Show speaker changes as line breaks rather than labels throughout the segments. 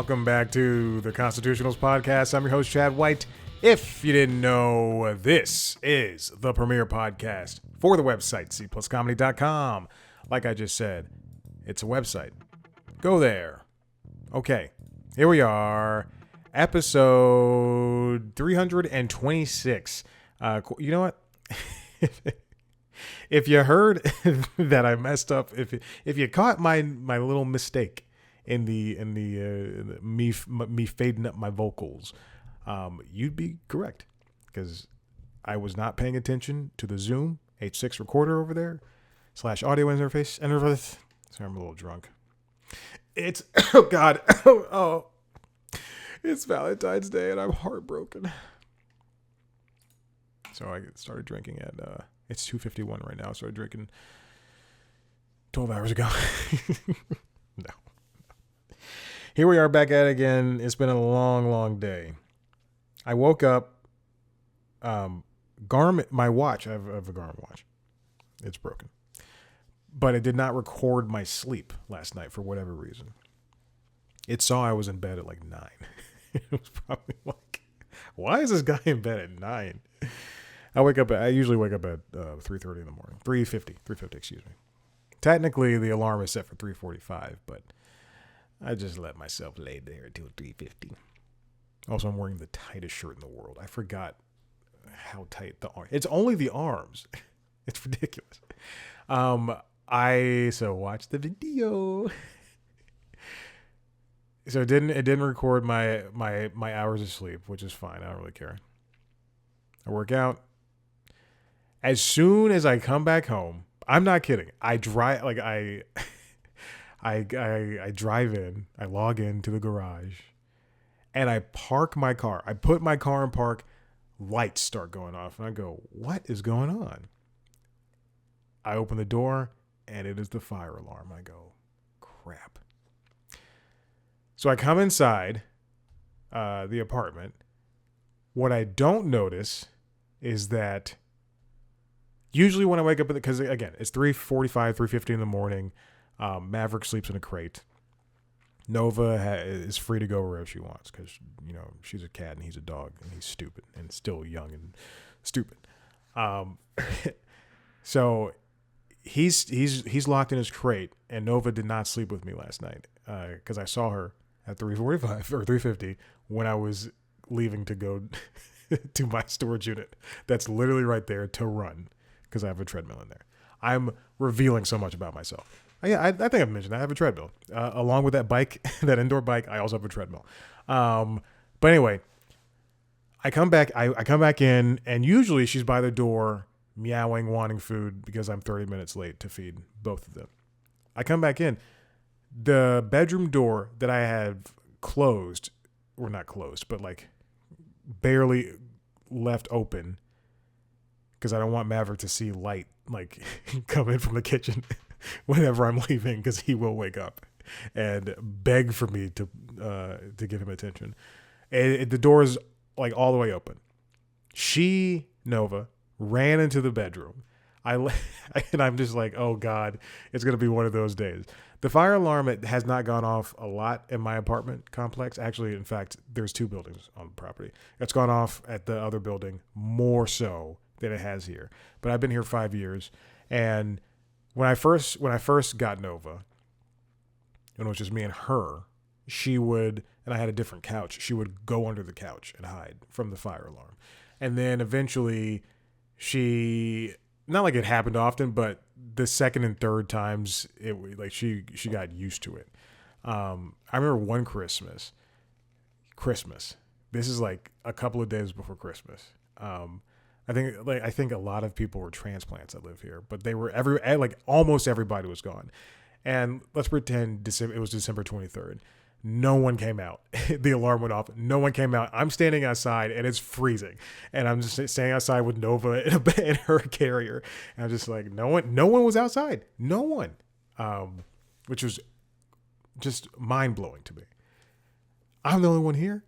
welcome back to the Constitutionals Podcast. I'm your host, Chad White. If you didn't know, this is the premier podcast for the website, cpluscomedy.com. Like I just said, it's a website. Go there. Okay, here we are. Episode 326. You know what? If you heard that I messed up, if you caught my little mistake in the me fading up my vocals, you'd be correct, because I was not paying attention to the Zoom H6 recorder over there / audio interface. Sorry, I'm a little drunk. It's oh god, oh, it's Valentine's Day and I'm heartbroken. So I started drinking at it's 2:51 right now. I started drinking 12 hours ago. No. Here we are back at it again. It's been a long day. I woke up. Garmin, my watch. I have a Garmin watch. It's broken, but it did not record my sleep last night for whatever reason. It saw I was in bed at like 9. It was probably like, why is this guy in bed at 9? I usually wake up at 3:30 in the morning. 3:50, excuse me. Technically, the alarm is set for 3:45, but I just let myself lay there until 3:50. Also, I'm wearing the tightest shirt in the world. I forgot how tight the arm. It's only the arms. It's ridiculous. So watch the video. So it didn't record my hours of sleep, which is fine. I don't really care. I work out. As soon as I come back home, I'm not kidding. I drive I drive in, I log into the garage, and I park my car. I put my car in park, lights start going off, and I go, what is going on? I open the door, and it is the fire alarm. I go, crap. So I come inside the apartment. What I don't notice is that usually when I wake up, because again, it's 3:45, 3:50 in the morning. Maverick sleeps in a crate. Nova is free to go wherever she wants because, you know, she's a cat and he's a dog and he's stupid and still young and stupid. So he's locked in his crate, and Nova did not sleep with me last night because I saw her at 3:45 or 3:50 when I was leaving to go to my storage unit. That's literally right there to run because I have a treadmill in there. I'm revealing so much about myself. I think I've mentioned that. I have a treadmill. Along with that bike, that indoor bike, I also have a treadmill. But anyway, I come back in, and usually she's by the door meowing, wanting food because I'm 30 minutes late to feed both of them. I come back in. The bedroom door that I have closed, or not closed, but like barely left open because I don't want Maverick to see light like come in from the kitchen whenever I'm leaving, because he will wake up and beg for me to give him attention. And the door is like all the way open. Nova, ran into the bedroom. And I'm just like, oh God, it's going to be one of those days. The fire alarm, it has not gone off a lot in my apartment complex. Actually, in fact, there's 2 buildings on the property. It's gone off at the other building more so than it has here. But I've been here 5 years, and when I first got Nova, when it was just me and her, she would, and I had a different couch, she would go under the couch and hide from the fire alarm. And then eventually she, not like it happened often, but the second and third times, it like she got used to it. I remember one Christmas. This is like a couple of days before Christmas. I think a lot of people were transplants that live here, but they were almost everybody was gone. And let's pretend it was December 23rd. No one came out. The alarm went off. No one came out. I'm standing outside and it's freezing. And I'm just standing outside with Nova in her carrier. And I'm just like, no one was outside. No one. Which was just mind blowing to me. I'm the only one here.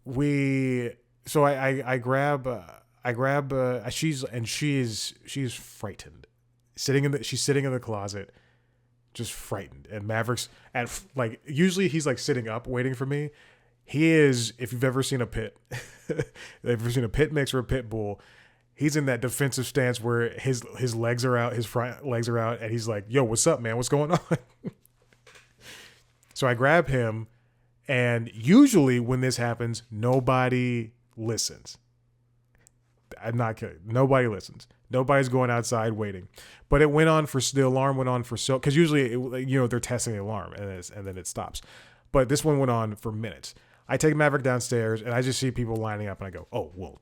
I grab she's frightened. She's sitting in the closet, just frightened. And Maverick's usually he's like sitting up waiting for me. He is, if you've ever seen a pit, ever seen a pit mix or a pit bull, he's in that defensive stance where his legs are out, his front legs are out, and he's like, yo, what's up, man? What's going on? So I grab him, and usually when this happens, nobody listens. I'm not kidding. Nobody listens. Nobody's going outside waiting. But it went on the alarm went on for because usually, they're testing the alarm, and then it stops. But this one went on for minutes. I take Maverick downstairs, and I just see people lining up, and I go, oh, well,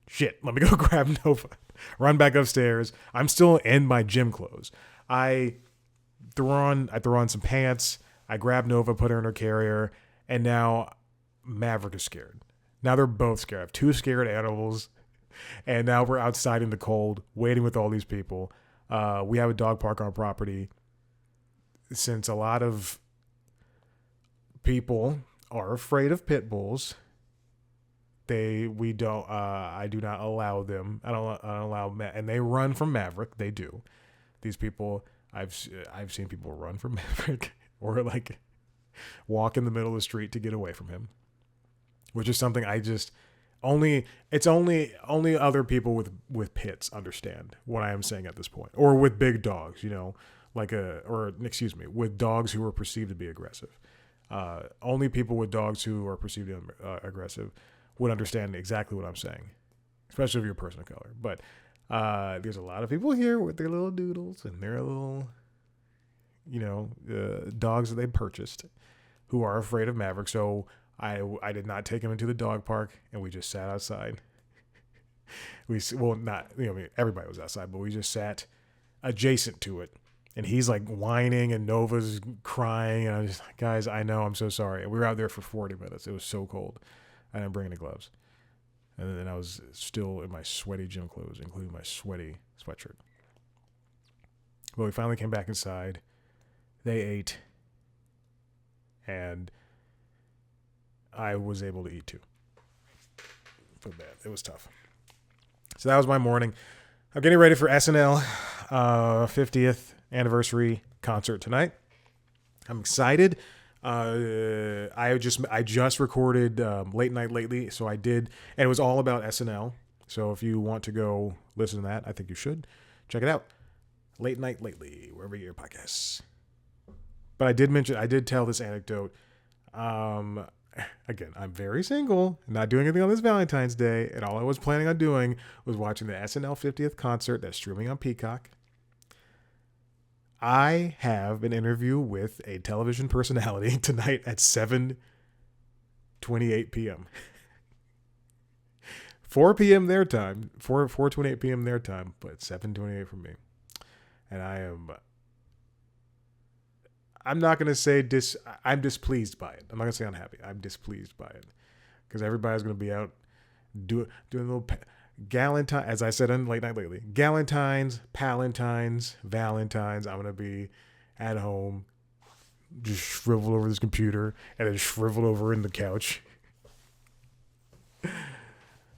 shit, let me go grab Nova. Run back upstairs. I'm still in my gym clothes. I throw on some pants. I grab Nova, put her in her carrier, and now Maverick is scared. Now they're both scared. I have two scared animals, and now we're outside in the cold, waiting with all these people. We have a dog park on our property. Since a lot of people are afraid of pit bulls, I do not allow them. I don't allow, and they run from Maverick. They do. These people, I've seen people run from Maverick or like walk in the middle of the street to get away from him, which is something only other people with pits understand what I am saying at this point, or with big dogs, with dogs who are perceived to be aggressive. Only people with dogs who are perceived to be aggressive would understand exactly what I'm saying, especially if you're a person of color. But there's a lot of people here with their little doodles and their little, dogs that they purchased who are afraid of Maverick. So I did not take him into the dog park, and we just sat outside. Everybody was outside, but we just sat adjacent to it. And he's like whining, and Nova's crying, and I'm just like, guys, I know, I'm so sorry. And we were out there for 40 minutes. It was so cold. I didn't bring any gloves. And then I was still in my sweaty gym clothes, including my sweaty sweatshirt. But we finally came back inside. They ate. And I was able to eat too. Felt bad. It was tough. So that was my morning. I'm getting ready for SNL 50th anniversary concert tonight. I'm excited. I just recorded Late Night Lately, so I did, and it was all about SNL. So if you want to go listen to that, I think you should check it out. Late Night Lately, wherever you hear podcasts. But I did tell this anecdote. Again, I'm very single, not doing anything on this Valentine's Day, and all I was planning on doing was watching the SNL 50th concert that's streaming on Peacock. I have an interview with a television personality tonight at 7:28 p.m. 4 p.m. their time, 4:28 p.m. their time, but 7:28 for me. And I'm not going to say I'm displeased by it. I'm not going to say unhappy. I'm displeased by it because everybody's going to be out doing a little Galentine, as I said on Late Night Lately, Galentines, Palentines, Valentines. I'm going to be at home, just shriveled over this computer and then shriveled over in the couch.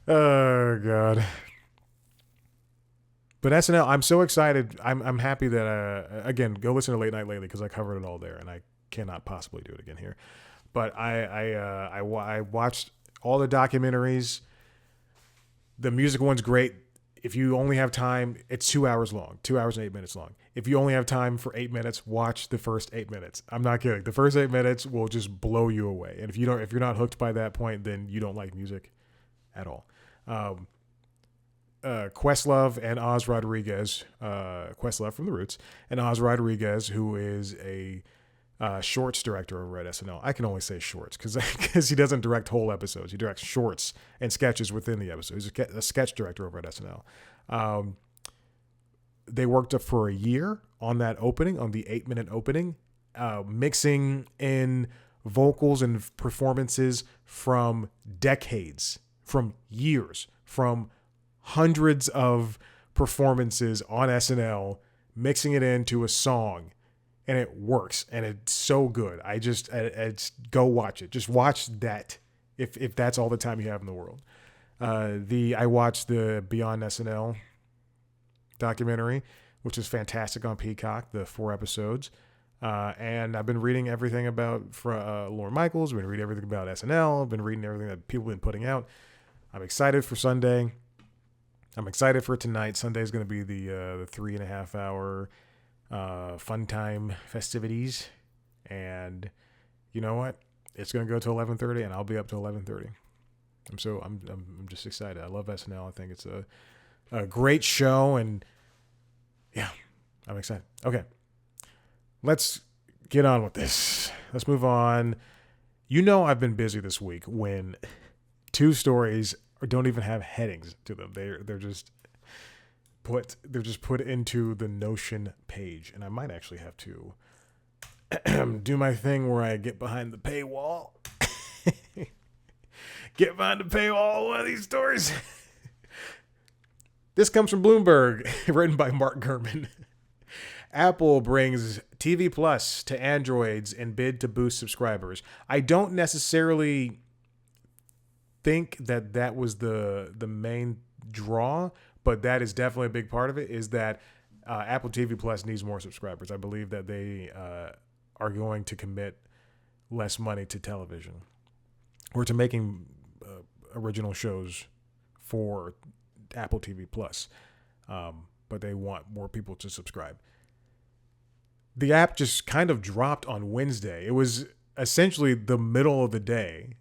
Oh, God. But SNL, I'm so excited. I'm happy that, again, go listen to Late Night Lately because I covered it all there and I cannot possibly do it again here. But I watched all the documentaries. The music one's great. If you only have time, it's 2 hours long, 2 hours and 8 minutes long. If you only have time for 8 minutes, watch the first 8 minutes. I'm not kidding. The first 8 minutes will just blow you away. And if you're not hooked by that point, then you don't like music at all. Questlove and Oz Rodriguez, Questlove from The Roots, and Oz Rodriguez, who is a shorts director over at SNL. I can only say shorts because he doesn't direct whole episodes. He directs shorts and sketches within the episode. He's a sketch director over at SNL. They worked for a year on that opening, on the 8-minute opening, mixing in vocals and performances from decades, from years, from hundreds of performances on SNL, mixing it into a song. And it works, and it's so good. I go watch it. Just watch that if that's all the time you have in the world. I watched the Beyond SNL documentary, which is fantastic on Peacock. The 4 episodes. And I've been reading everything about Lorne Michaels. I've been reading everything about SNL. I've been reading everything that people have been putting out. I'm excited for Sunday. I'm excited for tonight. Sunday is going to be the 3.5 hour fun time festivities. And you know what? It's going to go to 11:30, and I'll be up to 11:30. I'm just excited. I love SNL. I think it's a great show, and yeah, I'm excited. Okay, let's get on with this. Let's move on. You know, I've been busy this week when two stories don't even have headings to them. They're just put into the Notion page, and I might actually have to do my thing where I get behind the paywall. Get behind the paywall one of these stories. This comes from Bloomberg, written by Mark Gurman. Apple brings TV Plus to Androids in bid to boost subscribers. I don't necessarily think that was the main draw, but that is definitely a big part of it, is that Apple TV Plus needs more subscribers. I believe that they are going to commit less money to television or to making original shows for Apple TV Plus, but they want more people to subscribe. The app just kind of dropped on Wednesday. It was essentially the middle of the day,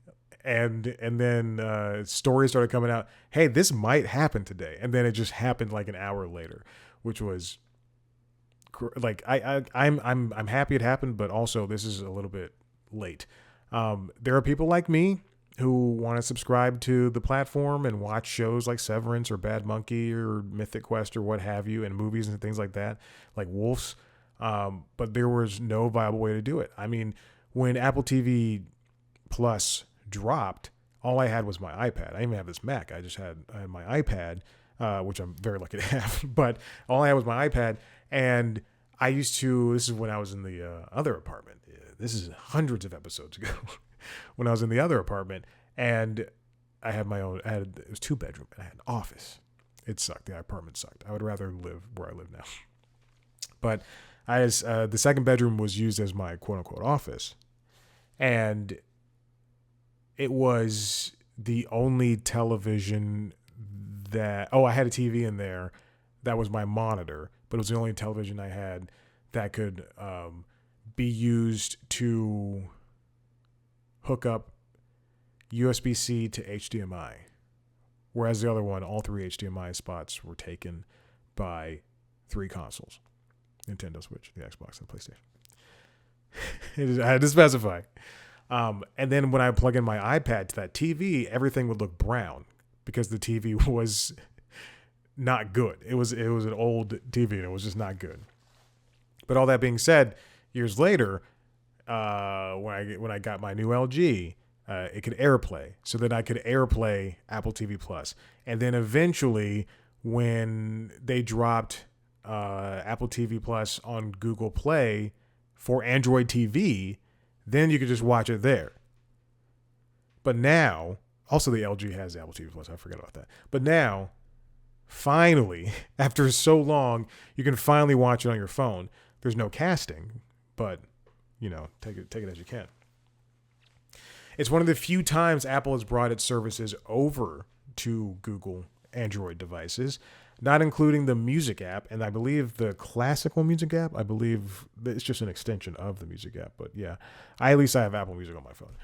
and then stories started coming out. Hey, this might happen today, and then it just happened like an hour later, which was like I'm happy it happened, but also this is a little bit late. There are people like me who want to subscribe to the platform and watch shows like Severance or Bad Monkey or Mythic Quest or what have you, and movies and things like that, like Wolves. But there was no viable way to do it. I mean, when Apple TV Plus dropped, all I had was my iPad. I didn't even have this Mac. I had my iPad, which I'm very lucky to have. But all I had was my iPad, and I used to. This is when I was in the other apartment. This is hundreds of episodes ago. When I was in the other apartment, and I had my own. It was 2-bedroom, and I had an office. It sucked. The apartment sucked. I would rather live where I live now. But the second bedroom was used as my quote unquote office, and it was the only television that. Oh, I had a TV in there. That was my monitor, but it was the only television I had that could be used to hook up USB-C to HDMI, whereas the other one, all 3 HDMI spots were taken by 3 consoles: Nintendo Switch, the Xbox, and the PlayStation. I had to specify. And then when I plug in my iPad to that TV, everything would look brown because the TV was not good. It was an old TV, and it was just not good. But all that being said, years later, when I got my new LG, it could AirPlay. So then I could AirPlay Apple TV Plus. And then eventually, when they dropped Apple TV Plus on Google Play for Android TV, then you could just watch it there. But now, also the LG has Apple TV Plus. I forgot about that. But now, finally, after so long, you can finally watch it on your phone. There's no casting, but take it as you can. It's one of the few times Apple has brought its services over to Google Android devices, not including the music app, and I believe the classical music app. I believe it's just an extension of the music app, but yeah, at least I have Apple Music on my phone.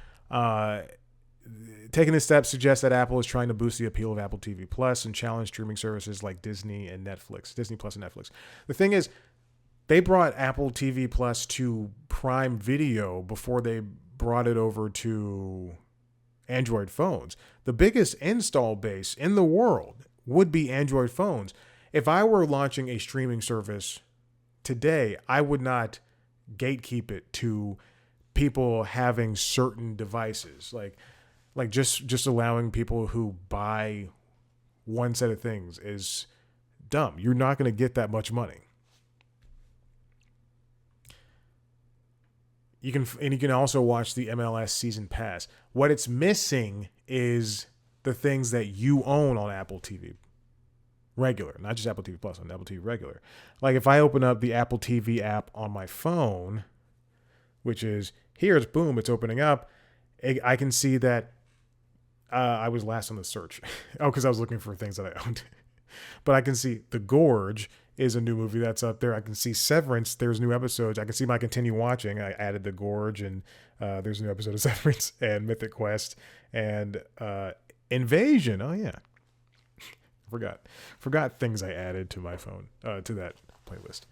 Taking this step suggests that Apple is trying to boost the appeal of Apple TV Plus and challenge streaming services like Disney Plus and Netflix. The thing is, they brought Apple TV Plus to Prime Video before they brought it over to Android phones. The biggest install base in the world would be Android phones. If I were launching a streaming service today, I would not gatekeep it to people having certain devices. Like just allowing people who buy one set of things is dumb. You're not going to get that much money. You can also watch the MLS Season Pass. What it's missing is the things that you own on Apple TV regular, not just Apple TV Plus, on Apple TV regular. Like if I open up the Apple TV app on my phone, which is here's boom, it's opening up. I can see that I was last on the search. Oh, because I was looking for things that I owned. But I can see The Gorge is a new movie that's up there. I can see Severance. There's new episodes. I can see my continue watching. I added The Gorge, and there's a new episode of Severance and Mythic Quest and Invasion. Oh yeah, forgot things I added to my phone to that playlist.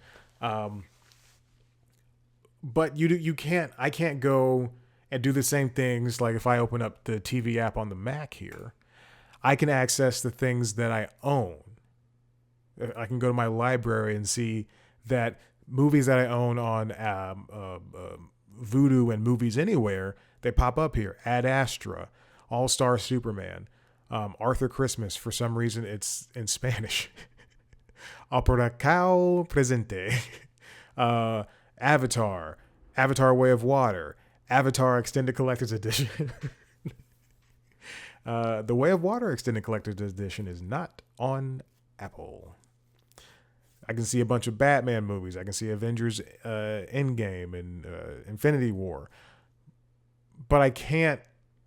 But you can't. I can't go and do the same things. Like if I open up the TV app on the Mac here, I can access the things that I own. I can go to my library and see that movies that I own on Vudu and Movies Anywhere, they pop up here. Ad Astra, All Star Superman, Arthur Christmas. For some reason, it's in Spanish. Apuracao Presente, Avatar, Avatar Way of Water, Avatar Extended Collector's Edition. The Way of Water Extended Collector's Edition is not on Apple. I can see a bunch of Batman movies. I can see Avengers Endgame and Infinity War. But I can't.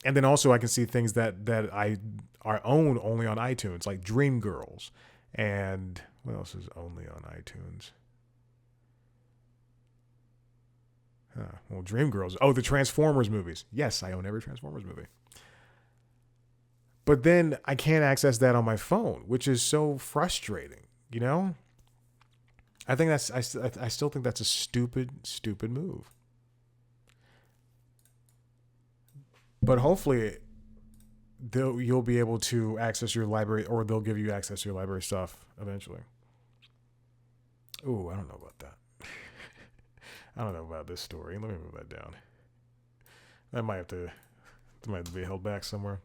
And then also I can see things that I own only on iTunes, like Dreamgirls. And what else is only on iTunes? Well, Dreamgirls. Oh, the Transformers movies. Yes, I own every Transformers movie. But then I can't access that on my phone, which is so frustrating, you know? I think I still think that's a stupid move. But hopefully you'll be able to access your library, or they'll give you access to your library stuff eventually. Ooh, I don't know about that. I don't know about this story. Let me move that down. That might have to be held back somewhere.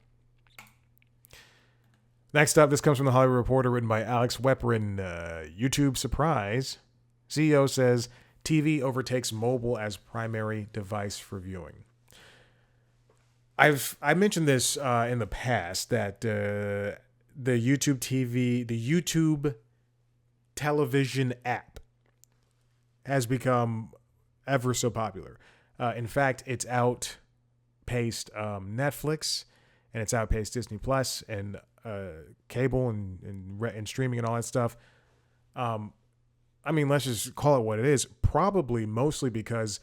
Next up, this comes from The Hollywood Reporter, written by Alex Weprin. YouTube surprise. CEO says TV overtakes mobile as primary device for viewing. I mentioned this in the past that the YouTube television app has become ever so popular. In fact, it's outpaced Netflix, and it's outpaced Disney Plus and cable and streaming and all that stuff. I mean, let's just call it what it is. Probably mostly because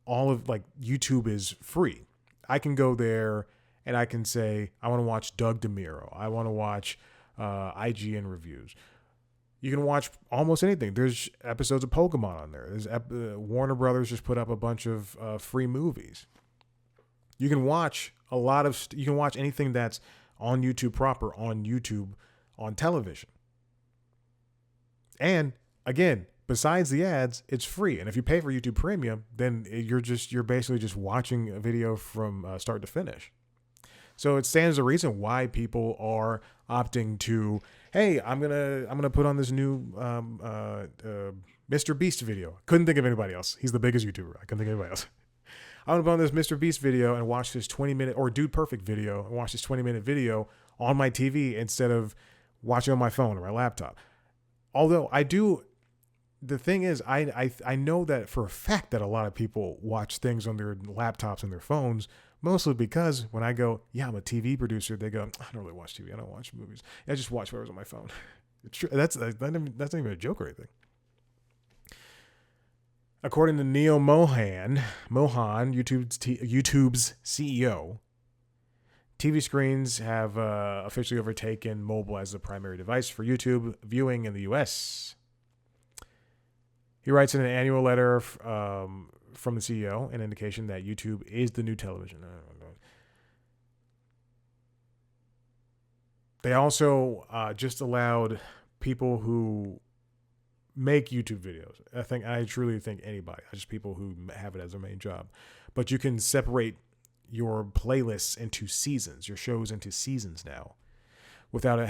all of YouTube is free. I can go there and I can say, I want to watch Doug DeMuro. I want to watch IGN reviews. You can watch almost anything. There's episodes of Pokemon on there. There's Warner Brothers just put up a bunch of free movies. You can watch you can watch anything that's on YouTube proper, on YouTube, on television. And again, besides the ads, it's free. And if you pay for YouTube Premium, then you're basically just watching a video from start to finish. So it stands to reason why people are opting to, hey, I'm gonna put on this new Mr. Beast video. Couldn't think of anybody else. He's the biggest YouTuber. I couldn't think of anybody else. I'm gonna put on this Mr. Beast video and watch this 20-minute or Dude Perfect video and watch this 20-minute video on my TV instead of watching on my phone or my laptop. Although the thing is, I know that for a fact that a lot of people watch things on their laptops and their phones, mostly because when I go, yeah, I'm a TV producer, they go, I don't really watch TV. I don't watch movies. I just watch whatever's on my phone. It's true. That's not even a joke or anything. According to Neil Mohan, YouTube's CEO, TV screens have officially overtaken mobile as the primary device for YouTube viewing in the U.S. He writes in an annual letter from the CEO an indication that YouTube is the new television. They also just allowed people who make YouTube videos. I truly think anybody, just people who have it as their main job. But you can separate your playlists into seasons, your shows into seasons now, without it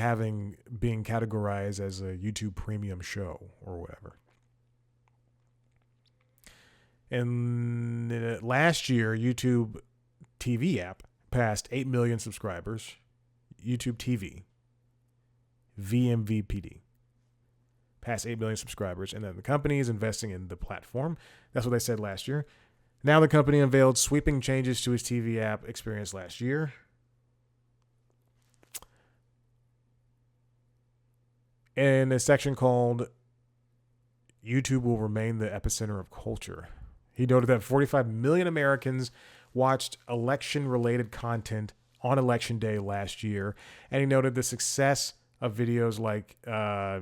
being categorized as a YouTube premium show or whatever. And last year, YouTube TV app passed 8 million subscribers. YouTube TV, VMVPD, passed 8 million subscribers. And then the company is investing in the platform. That's what they said last year. Now the company unveiled sweeping changes to its TV app experience last year. In a section called YouTube will remain the epicenter of culture. He noted that 45 million Americans watched election-related content on Election Day last year, and he noted the success of videos like no,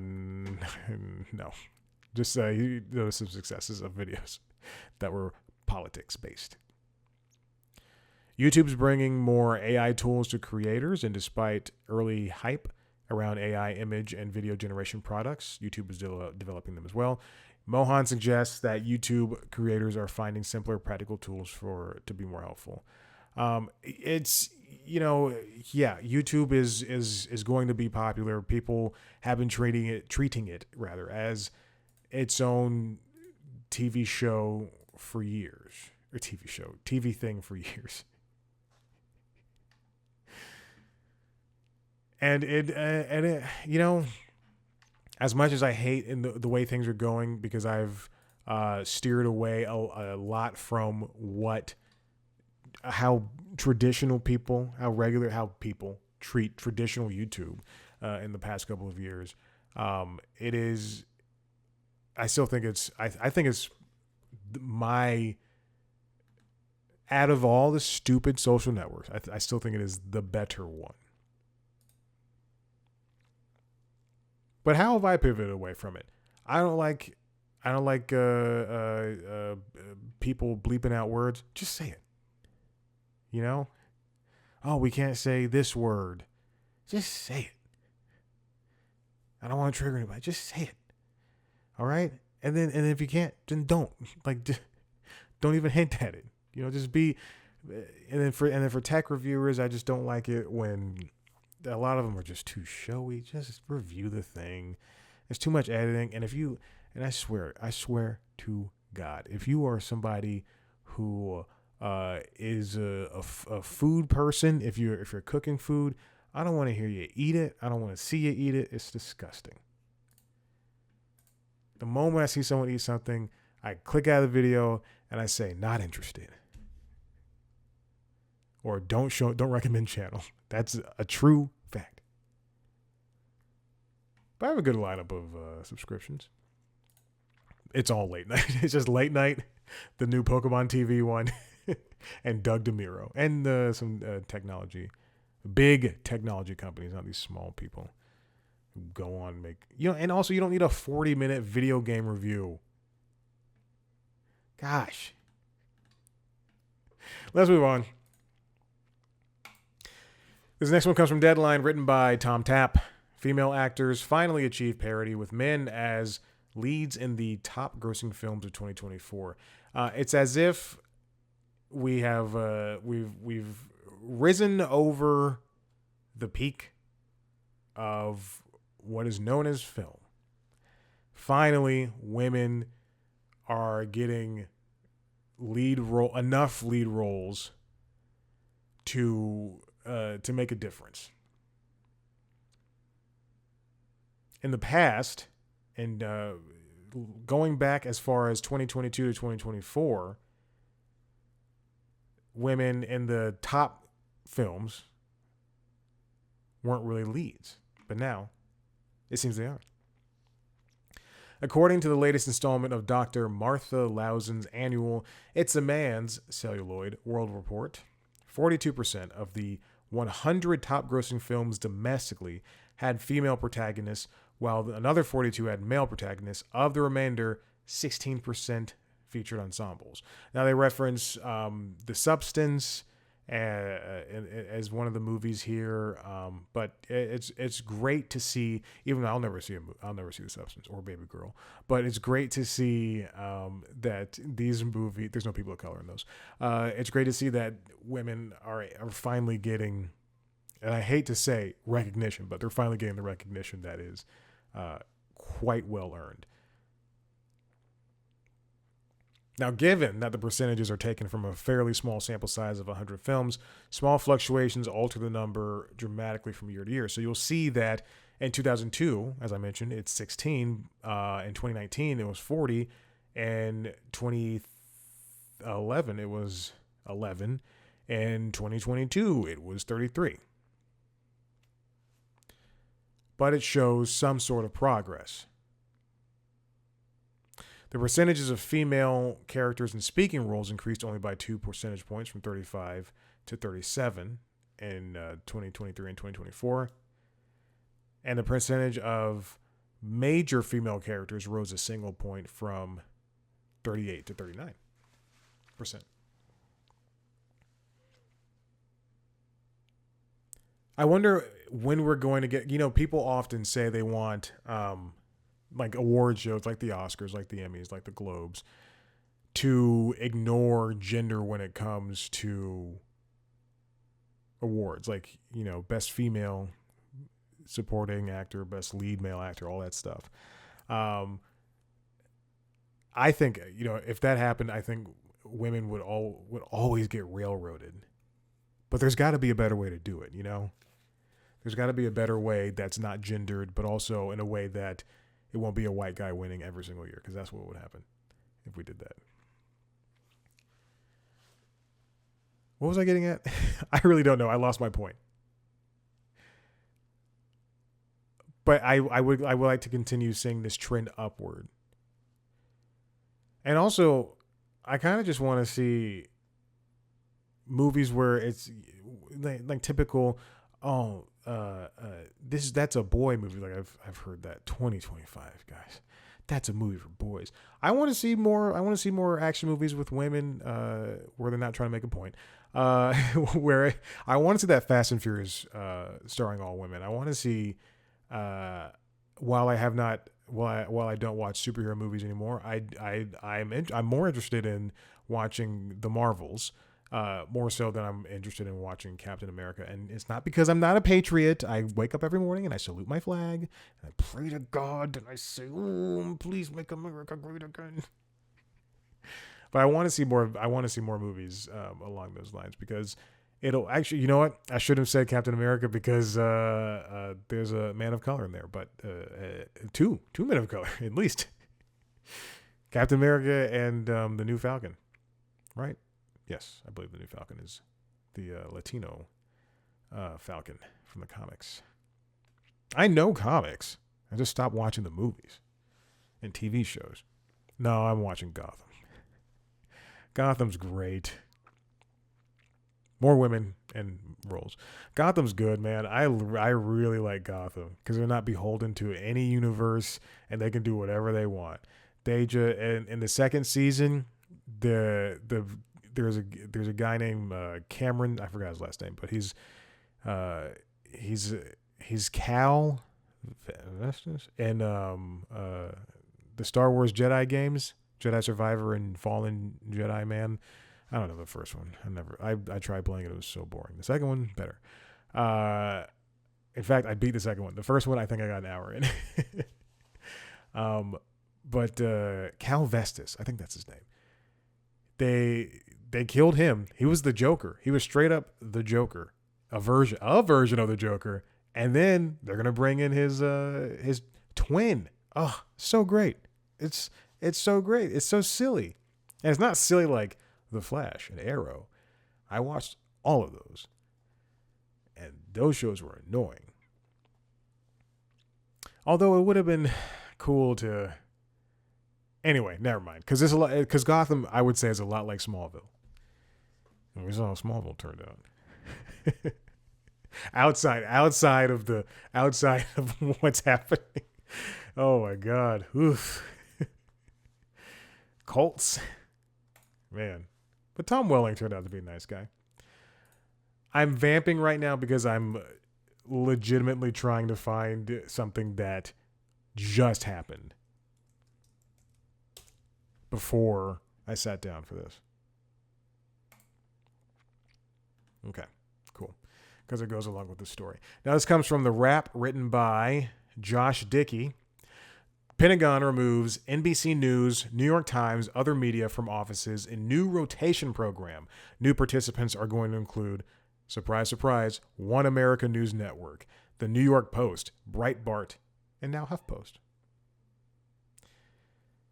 just he noticed some successes of videos that were politics-based. YouTube's bringing more AI tools to creators, and despite early hype around AI image and video generation products, YouTube is developing them as well. Mohan suggests that YouTube creators are finding simpler, practical tools to be more helpful. It's YouTube is going to be popular. People have been treating it as its own TV show for years, or TV thing for years. And it as much as I hate in the way things are going, because I've steered away a lot from how people treat traditional YouTube in the past couple of years. I think it's my, out of all the stupid social networks, I still think it is the better one. But how have I pivoted away from it? I don't like people bleeping out words. Just say it. Oh, we can't say this word. Just say it. I don't want to trigger anybody. Just say it. All right? And then if you can't, then don't. Don't even hint at it. Just be. And then for tech reviewers, I just don't like it when a lot of them are just too showy. Just review the thing. There's too much editing. And I swear to God, if you are somebody who is a food person, if you're cooking food, I don't want to hear you eat it. I don't want to see you eat it. It's disgusting. The moment I see someone eat something, I click out of the video and I say, not interested. Or don't recommend channel. That's a true fact. But I have a good lineup of subscriptions. It's all late night. It's just late night, the new Pokemon TV one, and Doug DeMuro, and some big technology companies, not these small people who go on and make, and also you don't need a 40-minute video game review. Gosh. Let's move on. This next one comes from Deadline, written by Tom Tapp. Female actors finally achieve parity with men as leads in the top grossing films of 2024. It's as if we have we've risen over the peak of what is known as film. Finally, women are getting enough lead roles to make a difference. In the past, and going back as far as 2022 to 2024, women in the top films weren't really leads. But now, it seems they are. According to the latest installment of Dr. Martha Lausen's annual It's a Man's Celluloid World Report, 42% of the 100 top grossing films domestically had female protagonists, while another 42 had male protagonists. Of the remainder, 16% featured ensembles. Now they reference The Substance as one of the movies here, but it's great to see. Even though I'll never see The Substance or Baby Girl, but it's great to see that these movies. There's no people of color in those. It's great to see that women are finally getting, and I hate to say recognition, but they're finally getting the recognition that is quite well earned. Now, given that the percentages are taken from a fairly small sample size of 100 films, small fluctuations alter the number dramatically from year to year. So you'll see that in 2002, as I mentioned, it's 16. In 2019, it was 40. And 2011, it was 11. In 2022, it was 33. But it shows some sort of progress. The percentages of female characters in speaking roles increased only by 2 percentage points from 35 to 37 in 2023 and 2024. And the percentage of major female characters rose a single point from 38 to 39%. I wonder when we're going to get, people often say they want like award shows like the Oscars, like the Emmys, like the Globes, to ignore gender when it comes to awards, like, best female supporting actor, best lead male actor, all that stuff. I think, if that happened, I think women would always get railroaded. But there's got to be a better way to do it, There's got to be a better way that's not gendered, but also in a way that it won't be a white guy winning every single year, because that's what would happen if we did that. What was I getting at? I really don't know. I lost my point. But I would like to continue seeing this trend upward. And also, I kind of just want to see movies where it's like typical, that's a boy movie. Like I've heard that 2025, guys. That's a movie for boys. I want to see more action movies with women, where they're not trying to make a point. Where I want to see that Fast and Furious, starring all women. I want to see, while I don't watch superhero movies anymore, I'm more interested in watching the Marvels. More so than I'm interested in watching Captain America. And it's not because I'm not a patriot. I wake up every morning and I salute my flag and I pray to God and I say, "Oh, please make America great again." But I want to see more movies along those lines, because it'll actually, you know what? I should have said Captain America, because there's a man of color in there, but two men of color at least. Captain America and the new Falcon, right? Yes, I believe the new Falcon is the Latino Falcon from the comics. I know comics. I just stopped watching the movies and TV shows. No, I'm watching Gotham. Gotham's great. More women and roles. Gotham's good, man. I really like Gotham, because they're not beholden to any universe and they can do whatever they want. They just, and in the second season, there's a guy named Cameron. I forgot his last name, but he's Cal Vestas in the Star Wars Jedi games, Jedi Survivor and Fallen Jedi Man. I don't know the first one. I tried playing it. It was so boring. The second one, better. In fact, I beat the second one. The first one, I think I got an hour in. But Cal Vestas, I think that's his name. They killed him. He was the Joker. He was straight up the Joker, a version of the Joker. And then they're gonna bring in his twin. Oh, so great! It's so great. It's so silly, and it's not silly like The Flash and Arrow. I watched all of those, and those shows were annoying. Although it would have been cool to. Anyway, never mind. Because Gotham, I would say, is a lot like Smallville. And we saw how Smallville turned out. outside of what's happening. Oh my God. Oof. Colts. Man. But Tom Welling turned out to be a nice guy. I'm vamping right now because I'm legitimately trying to find something that just happened before I sat down for this. Okay, cool. Because it goes along with the story. Now, this comes from the Wrap, written by Josh Dickey. Pentagon removes NBC News, New York Times, other media from offices in new rotation program. New participants are going to include, surprise, surprise, One America News Network, the New York Post, Breitbart, and now HuffPost.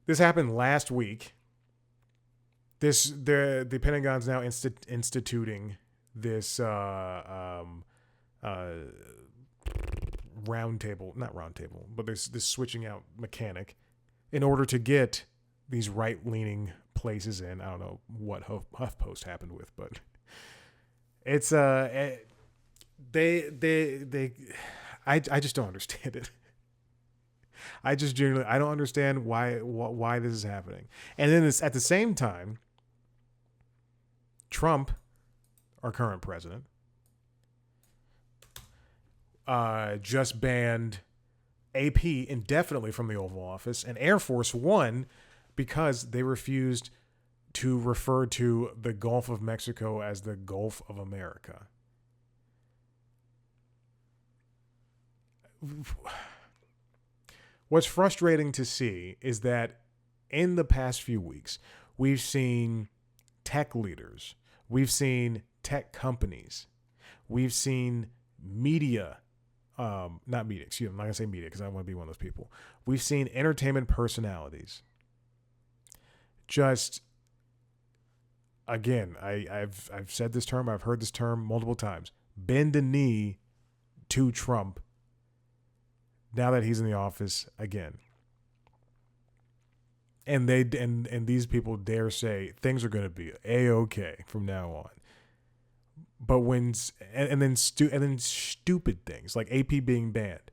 This happened last week. the Pentagon's now instituting this but this switching out mechanic in order to get these right-leaning places in. I don't know what HuffPost happened with, but it's I just don't understand it. I don't understand why this is happening. And then at the same time, Trump, our current president, just banned AP indefinitely from the Oval Office and Air Force One because they refused to refer to the Gulf of Mexico as the Gulf of America. What's frustrating to see is that in the past few weeks, we've seen tech leaders, we've seen tech companies, we've seen media, I'm not going to say media because I don't want to be one of those people. We've seen entertainment personalities just, again, I've said this term, I've heard this term multiple times, bend a knee to Trump now that he's in the office again. And these people dare say things are going to be A-okay from now on. But then stupid things like AP being banned,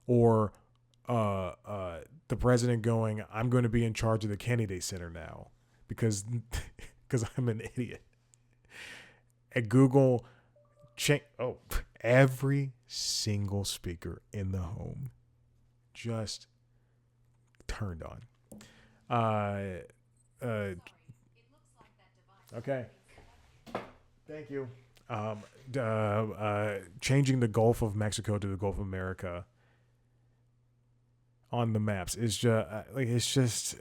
or the president going, I'm going to be in charge of the Kennedy Center now because I'm an idiot. At Google, every single speaker in the home just turned on. Okay. Thank you. Changing the Gulf of Mexico to the Gulf of America on the maps is just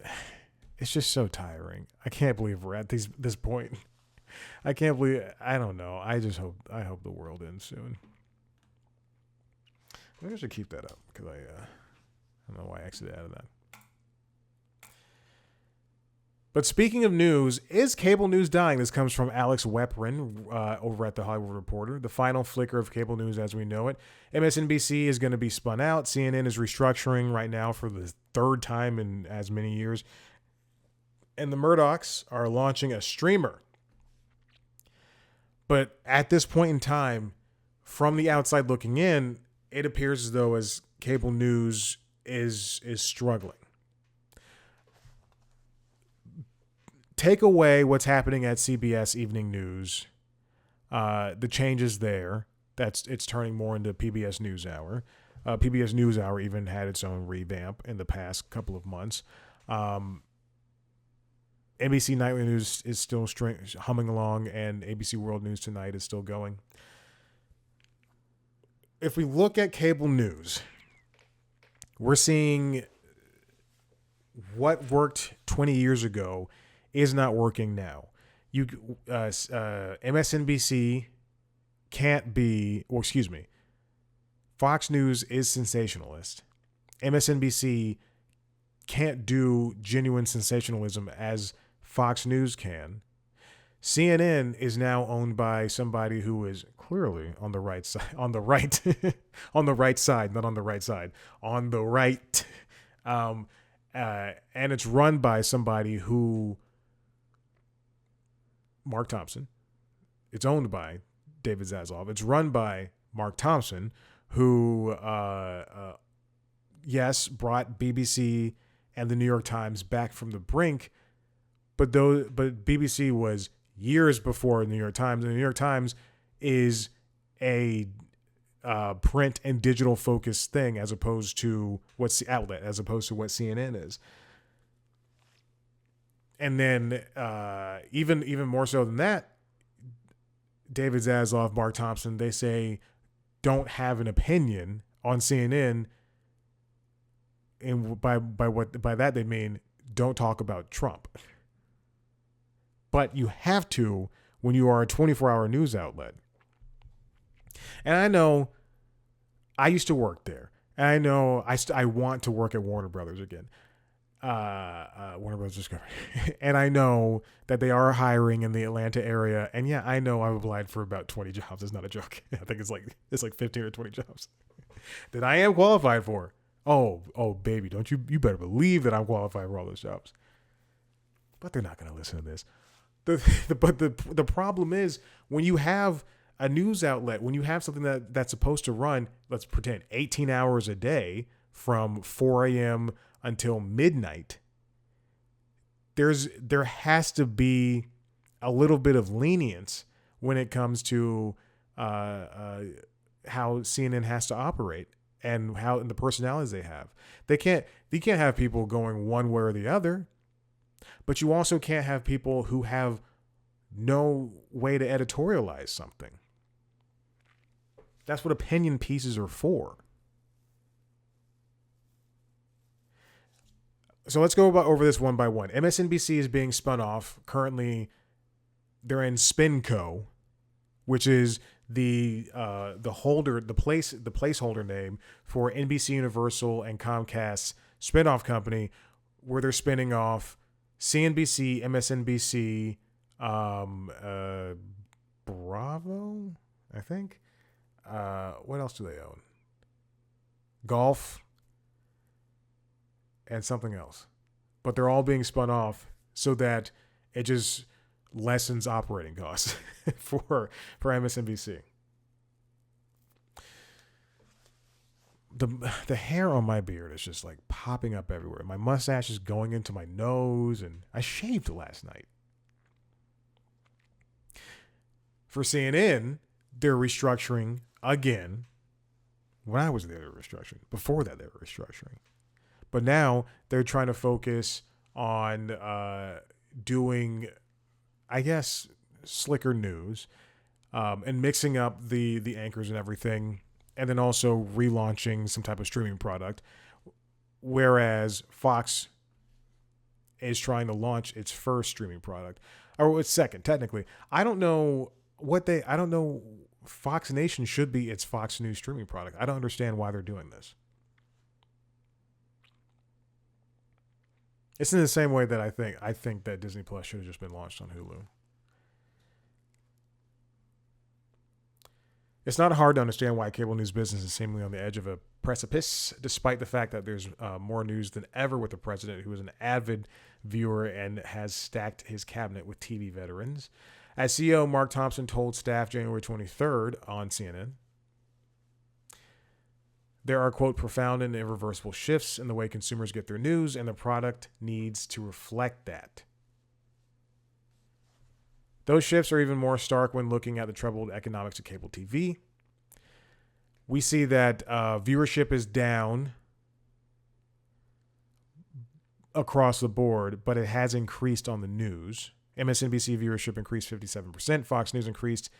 it's just so tiring. I can't believe we're at this point. I don't know. I hope the world ends soon. Maybe I should keep that up because I don't know why I exited out of that. But speaking of news, is cable news dying? This comes from Alex Weprin over at The Hollywood Reporter. The final flicker of cable news as we know it. MSNBC is going to be spun out. CNN is restructuring right now for the third time in as many years. And the Murdochs are launching a streamer. But at this point in time, from the outside looking in, it appears as though as cable news is struggling. Take away what's happening at CBS Evening News, the changes there. It's turning more into PBS NewsHour. PBS NewsHour even had its own revamp in the past couple of months. NBC Nightly News is still humming along, and ABC World News Tonight is still going. If we look at cable news, we're seeing what worked 20 years ago is not working now. MSNBC can't be, Fox News is sensationalist. MSNBC can't do genuine sensationalism as Fox News can. CNN is now owned by somebody who is clearly on the right side, on the right side, not on the right side, on the right. And it's run by somebody who, Mark Thompson. It's owned by David Zaslav. It's run by Mark Thompson, who, yes, brought BBC and the New York Times back from the brink, but BBC was years before the New York Times, and the New York Times is a print and digital focused thing as opposed to what CNN is. And then even more so than that, David Zaslav, Mark Thompson, they say don't have an opinion on CNN, and by that they mean don't talk about Trump. But you have to when you are a 24-hour news outlet. And I know I used to work there. And I know I want to work at Warner Brothers again. Warner Bros. Discovery, and I know that they are hiring in the Atlanta area. And yeah, I know I've applied for about 20 jobs. It's not a joke. I think it's like 15 or 20 jobs that I am qualified for. Oh, baby, don't you better believe that I'm qualified for all those jobs. But they're not going to listen to this. The problem is when you have a news outlet, when you have something that's supposed to run, let's pretend 18 hours a day from 4 a.m. until midnight, there has to be a little bit of lenience when it comes to how CNN has to operate and the personalities they have. You can't have people going one way or the other, but you also can't have people who have no way to editorialize something. That's what opinion pieces are for. So let's go over this one by one. MSNBC is being spun off. Currently, they're in SpinCo, which is the placeholder name for NBC Universal and Comcast's spinoff company, where they're spinning off CNBC, MSNBC, Bravo, I think. What else do they own? Golf and something else. But they're all being spun off so that it just lessens operating costs for MSNBC. The hair on my beard is just like popping up everywhere. My mustache is going into my nose, and I shaved last night. For CNN, they're restructuring again. When I was there, they were restructuring. Before that, they were restructuring. But now they're trying to focus on doing, I guess, slicker news and mixing up the anchors and everything, and then also relaunching some type of streaming product. Whereas Fox is trying to launch its first streaming product, or its second, technically. I don't know. Fox Nation should be its Fox News streaming product. I don't understand why they're doing this. It's in the same way that I think that Disney Plus should have just been launched on Hulu. It's not hard to understand why cable news business is seemingly on the edge of a precipice, despite the fact that there's more news than ever with the president, who is an avid viewer and has stacked his cabinet with TV veterans. As CEO Mark Thompson told staff January 23rd on CNN, there are, quote, profound and irreversible shifts in the way consumers get their news, and the product needs to reflect that. Those shifts are even more stark when looking at the troubled economics of cable TV. We see that viewership is down across the board, but it has increased on the news. MSNBC viewership increased 57%. Fox News increased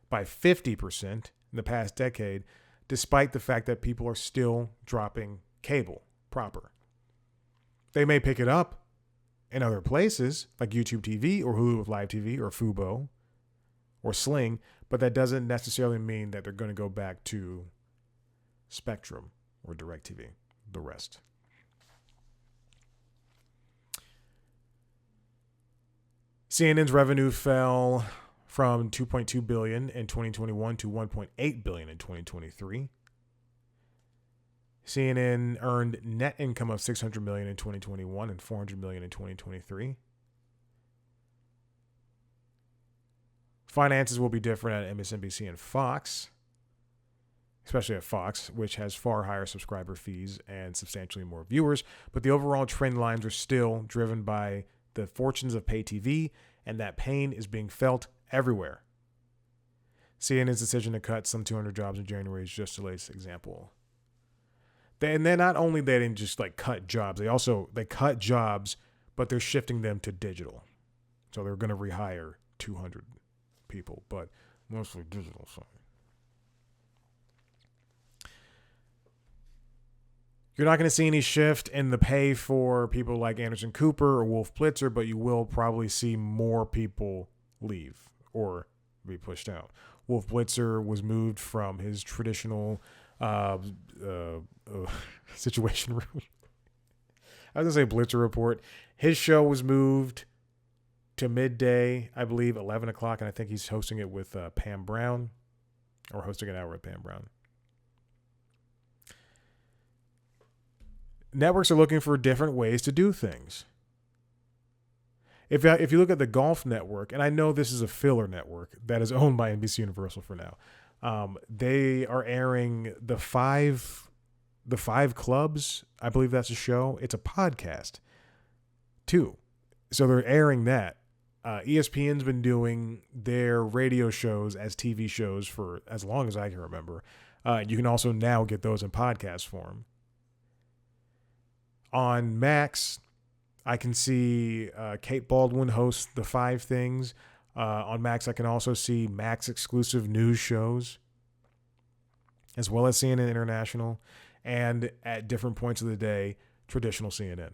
by 50% in the past decade, despite the fact that people are still dropping cable proper. They may pick it up in other places like YouTube TV or Hulu with Live TV or Fubo or Sling, but that doesn't necessarily mean that they're going to go back to Spectrum or DirecTV, the rest. CNN's revenue fell from $2.2 billion in 2021 to $1.8 billion in 2023. CNN earned net income of $600 million in 2021 and $400 million in 2023. Finances will be different at MSNBC and Fox, especially at Fox, which has far higher subscriber fees and substantially more viewers. But the overall trend lines are still driven by the fortunes of pay TV, and that pain is being felt everywhere. CNN's decision to cut some 200 jobs in January is just the latest example. And then not only they didn't just like cut jobs, they cut jobs, but they're shifting them to digital. So they're going to rehire 200 people, but mostly digital. So you're not going to see any shift in the pay for people like Anderson Cooper or Wolf Blitzer, but you will probably see more people leave or be pushed out. Wolf Blitzer was moved from his traditional situation room. I was gonna say Blitzer Report. His show was moved to midday, I believe, 11 o'clock, and I think he's hosting it with Pam Brown, or hosting an hour with Pam Brown. Networks are looking for different ways to do things. If you look at the Golf Network, and I know this is a filler network that is owned by NBC Universal for now, they are airing the five clubs. I believe that's a show. It's a podcast too, so they're airing that. ESPN's been doing their radio shows as TV shows for as long as I can remember. You can also now get those in podcast form. On Max, I can see Kate Baldwin host the 5 things. On Max, I can also see Max exclusive news shows, as well as CNN International, and at different points of the day, traditional CNN.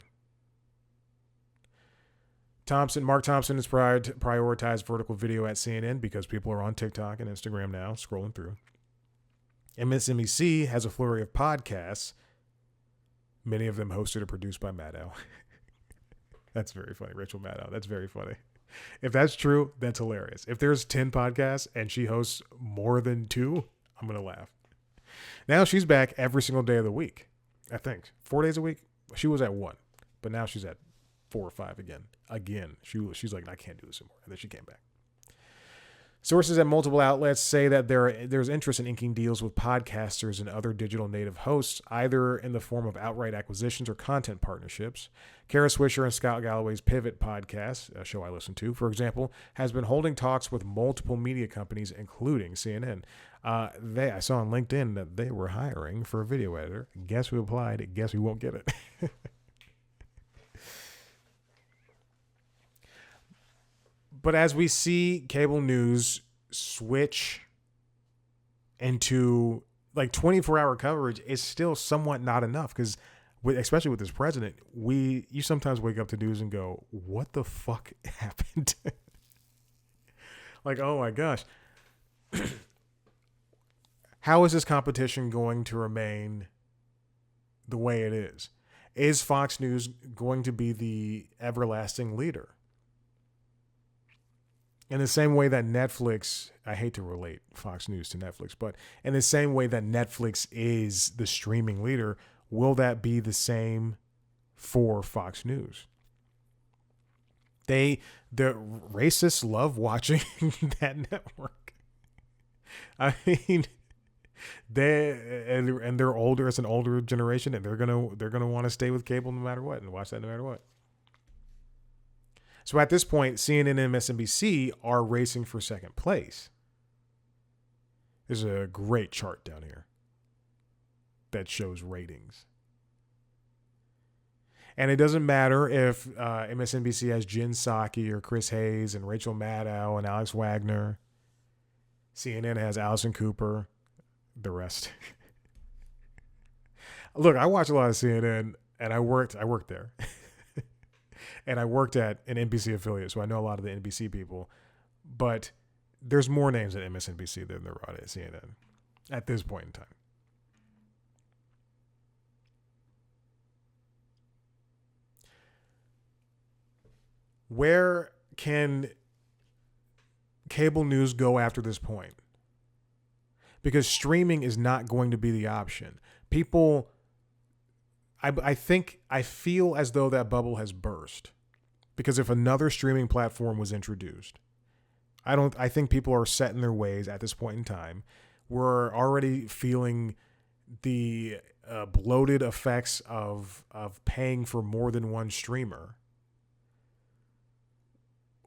Mark Thompson has prioritized vertical video at CNN because people are on TikTok and Instagram now, scrolling through. MSNBC has a flurry of podcasts, many of them hosted or produced by Maddow. That's very funny. Rachel Maddow. That's very funny. If that's true, that's hilarious. If there's 10 podcasts and she hosts more than 2, I'm going to laugh. Now she's back every single day of the week, I think. 4 days a week? She was at 1, but now she's at 4 or 5 again. She's like, I can't do this anymore. And then she came back. Sources at multiple outlets say that there's interest in inking deals with podcasters and other digital native hosts, either in the form of outright acquisitions or content partnerships. Kara Swisher and Scott Galloway's Pivot podcast, a show I listen to, for example, has been holding talks with multiple media companies, including CNN. I saw on LinkedIn that they were hiring for a video editor. Guess who applied? Guess we won't get it. But as we see cable news switch into like 24-hour coverage, is still somewhat not enough because, especially with this president, you sometimes wake up to news and go, "What the fuck happened?" Like, oh my gosh, how is this competition going to remain the way it is? Is Fox News going to be the everlasting leader? In the same way that Netflix, I hate to relate Fox News to Netflix, but in the same way that Netflix is the streaming leader, will that be the same for Fox News? The racists love watching that network. I mean, they're older. It's an older generation, and they're gonna want to stay with cable no matter what and watch that no matter what. So at this point, CNN and MSNBC are racing for second place. There's a great chart down here that shows ratings. And it doesn't matter if MSNBC has Jen Psaki or Chris Hayes and Rachel Maddow and Alex Wagner. CNN has Allison Cooper, the rest. Look, I watch a lot of CNN, and I worked there. And I worked at an NBC affiliate, so I know a lot of the NBC people. But there's more names at MSNBC than there are at CNN at this point in time. Where can cable news go after this point? Because streaming is not going to be the option. People, I feel as though that bubble has burst. Because if another streaming platform was introduced, I think people are set in their ways at this point in time. We're already feeling the bloated effects of paying for more than one streamer.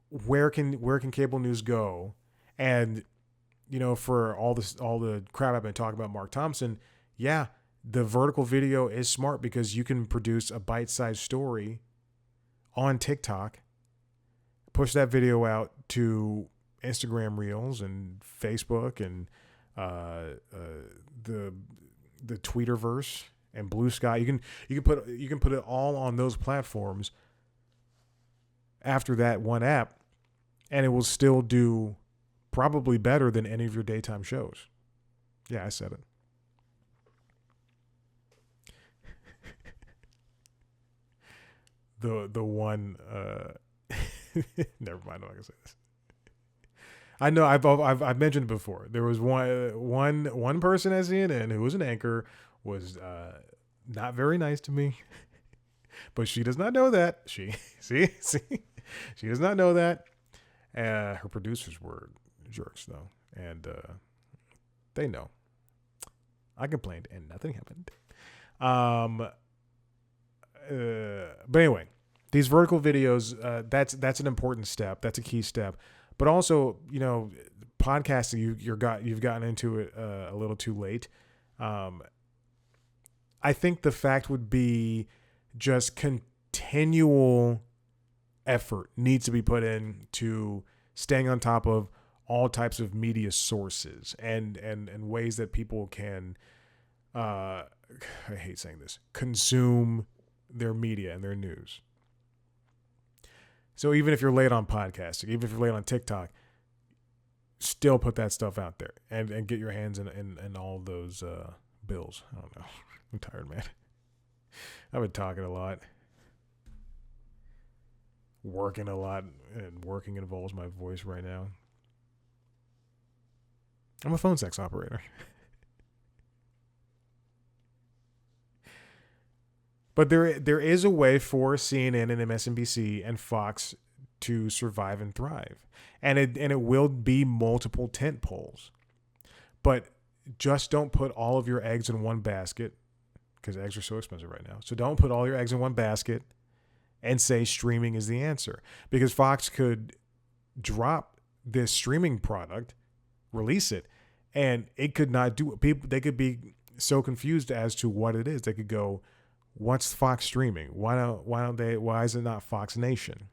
Where can cable news go? And for all the crap I've been talking about Mark Thompson, yeah, the vertical video is smart because you can produce a bite-sized story on TikTok, push that video out to Instagram Reels and Facebook and the Tweeterverse and Blue Sky. You can put it all on those platforms after that one app, and it will still do probably better than any of your daytime shows. Yeah, I said it. the one. Never mind. I'm not gonna say this. I know I've mentioned it before. There was one person at CNN who was an anchor, was not very nice to me, but she does not know that. She does not know that. Her producers were jerks though, and they know. I complained and nothing happened. But anyway, these vertical videos, that's an important step. That's a key step. But also, podcasting, you've gotten into it a little too late. I think the fact would be just continual effort needs to be put in to staying on top of all types of media sources and ways that people can, I hate saying this, consume their media and their news. So even if you're late on podcasting, even if you're late on TikTok, still put that stuff out there and get your hands in all those bills. I don't know. I'm tired, man. I've been talking a lot, working a lot, and working involves my voice right now. I'm a phone sex operator. But there is a way for CNN and MSNBC and Fox to survive and thrive. And it will be multiple tent poles. But just don't put all of your eggs in one basket, because eggs are so expensive right now. So don't put all your eggs in one basket and say streaming is the answer. Because Fox could drop this streaming product, release it, and it could not do it. They could be so confused as to what it is. They could go, what's Fox streaming? Why is it not Fox Nation?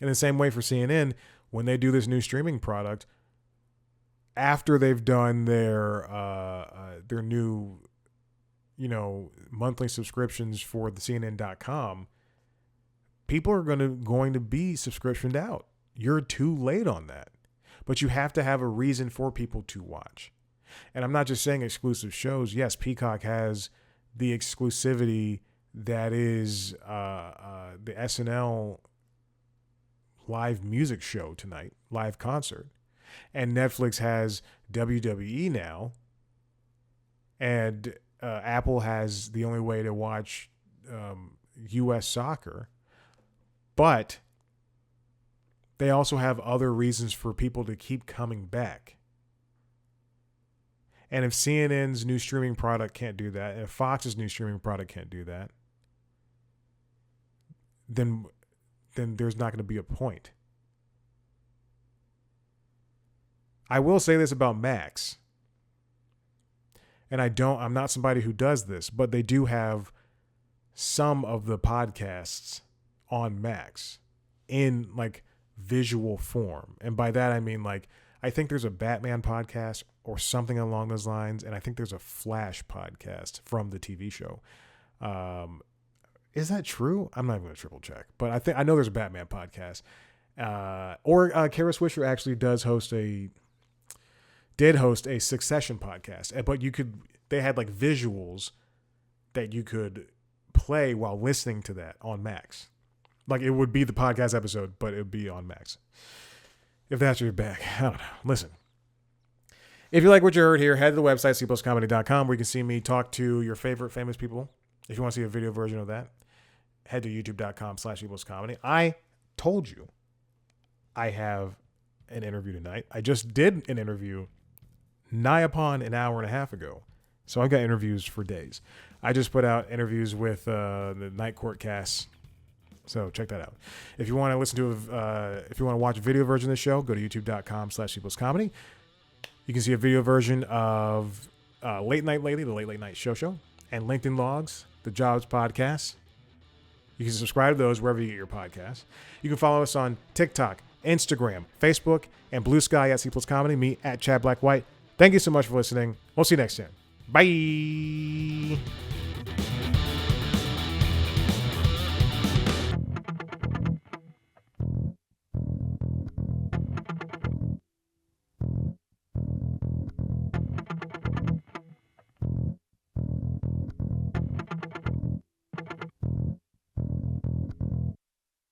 In the same way for CNN, when they do this new streaming product, after they've done their new, monthly subscriptions for the CNN.com, people are going to be subscriptioned out. You're too late on that. But you have to have a reason for people to watch. And I'm not just saying exclusive shows. Yes, Peacock has the exclusivity that is the SNL live music show tonight, live concert. And Netflix has WWE now. And Apple has the only way to watch U.S. soccer. But they also have other reasons for people to keep coming back. And if CNN's new streaming product can't do that, and if Fox's new streaming product can't do that, then there's not going to be a point. I will say this about Max. And I'm not somebody who does this, but they do have some of the podcasts on Max in like visual form. And by that, I mean I think there's a Batman podcast or something along those lines. And I think there's a Flash podcast from the TV show. Is that true? I'm not even going to triple check, but I know there's a Batman podcast. Or Kara Swisher actually did host a Succession podcast, but they had like visuals that you could play while listening to that on Max. Like it would be the podcast episode, but it would be on Max. If that's your bag, I don't know. Listen, if you like what you heard here, head to the website, cpluscomedy.com, where you can see me talk to your favorite famous people. If you want to see a video version of that, head to youtube.com/cpluscomedy. I told you I have an interview tonight. I just did an interview nigh upon an hour and a half ago. So I've got interviews for days. I just put out interviews with the Night Court cast. So check that out. If you want to listen to, if you want to watch a video version of the show, go to youtube.com/cpluscomedy. You can see a video version of Late Night Lady, the Late Night Show, and LinkedIn Logs, the Jobs podcast. You can subscribe to those wherever you get your podcasts. You can follow us on TikTok, Instagram, Facebook, and Blue Sky at @cpluscomedy. Me at Chad Black White. Thank you so much for listening. We'll see you next time. Bye.